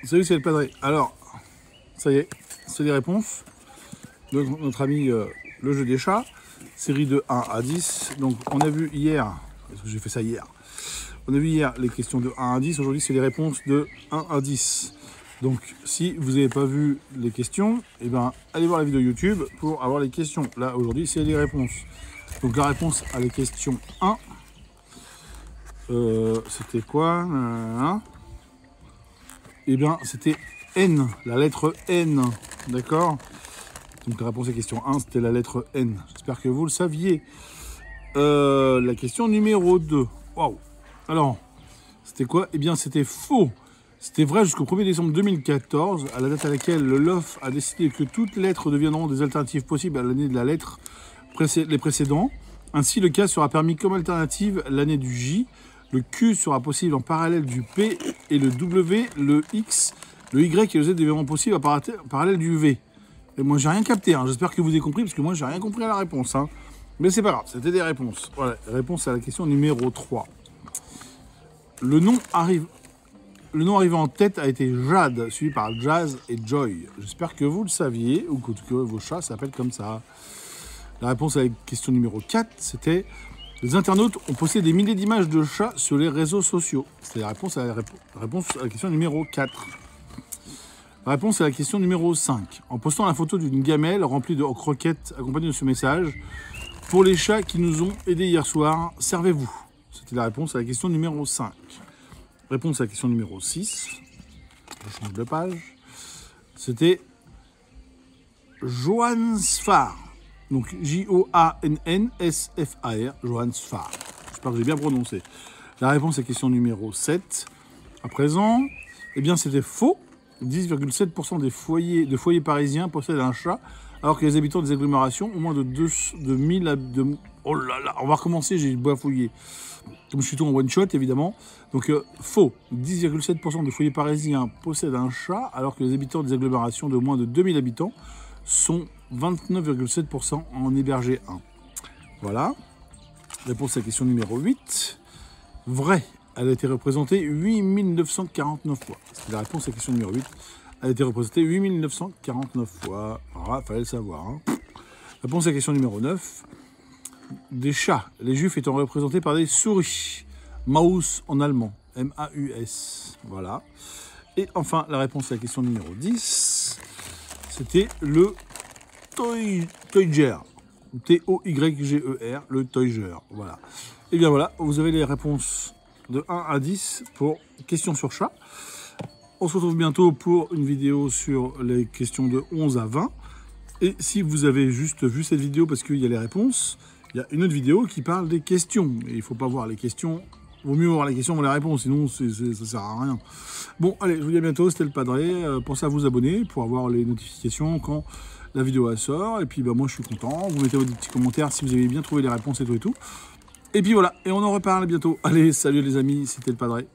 Salut, c'est le padré. Alors, ça y est, c'est les réponses de notre ami le jeu des chats, série de 1 à 10. Donc, on a vu hier, parce que j'ai fait ça hier, on a vu hier les questions de 1 à 10. Aujourd'hui, c'est les réponses de 1 à 10. Donc, si vous n'avez pas vu les questions, eh ben, allez voir la vidéo YouTube pour avoir les questions. Là, aujourd'hui, c'est les réponses. Donc, la réponse à la question 1, c'était quoi? Eh bien, c'était N, la lettre N, d'accord? Donc la réponse à la question 1, c'était la lettre N. J'espère que vous le saviez. La question numéro 2. Waouh! Alors, c'était quoi? Eh bien, c'était faux. C'était vrai jusqu'au 1er décembre 2014, à la date à laquelle le LOF a décidé que toutes lettres deviendront des alternatives possibles à l'année de la lettre les précédents. Ainsi, le K sera permis comme alternative l'année du J. Le Q sera possible en parallèle du P et le W, le X, le Y et le Z deviendront possibles en parallèle du V. Et moi, j'ai rien capté. Hein. J'espère que vous avez compris, parce que moi, j'ai rien compris à la réponse. Hein. Mais c'est pas grave, c'était des réponses. Voilà, réponse à la question numéro 3. Le nom arrivant en tête a été Jade, suivi par Jazz et Joy. J'espère que vous le saviez, ou que vos chats s'appellent comme ça. La réponse à la question numéro 4, c'était... Les internautes ont posté des milliers d'images de chats sur les réseaux sociaux. C'est la réponse à la question numéro 4. La réponse à la question numéro 5. En postant la photo d'une gamelle remplie de croquettes accompagnée de ce message. Pour les chats qui nous ont aidés hier soir, servez-vous. C'était la réponse à la question numéro 5. Réponse à la question numéro 6. Je change de page. C'était Johan Sfar. Donc J-O-A-N-N-S-F-A-R, Johan Sfar. J'espère que j'ai bien prononcé. La réponse à la question numéro 7. À présent, eh bien c'était faux. 10,7% des foyers parisiens possèdent un chat, alors que les habitants des agglomérations ont moins de 1000... Oh là là, on va recommencer, j'ai bafouillé. Comme je suis tout en one shot, évidemment. Donc faux. 10,7% des foyers parisiens possèdent un chat, alors que les habitants des agglomérations de moins de 2000 habitants sont 29,7% en héberger un. Voilà. Réponse à la question numéro 8. Vrai. Elle a été représentée 8949 fois. C'est la réponse à la question numéro 8. Elle a été représentée 8949 fois. Voilà, fallait le savoir. Hein. Réponse à la question numéro 9. Des chats. Les juifs étant représentés par des souris. Maus en allemand. M-A-U-S. Voilà. Et enfin, la réponse à la question numéro 10. C'était le Toyger. T-O-Y-G-E-R, le Toyger. Voilà. Et bien voilà, vous avez les réponses de 1 à 10 pour questions sur chat. On se retrouve bientôt pour une vidéo sur les questions de 11 à 20. Et si vous avez juste vu cette vidéo parce qu'il y a les réponses, il y a une autre vidéo qui parle des questions. Et il ne faut pas voir les questions. Vaut mieux voir les questions avant les réponses, sinon ça ne sert à rien. Bon, allez, je vous dis à bientôt, c'était le Padré. Pensez à vous abonner pour avoir les notifications quand la vidéo sort. Et puis bah, moi je suis content. Vous mettez des petits commentaires si vous avez bien trouvé les réponses et tout et tout. Et puis voilà, et on en reparle bientôt. Allez, salut les amis, c'était le Padré.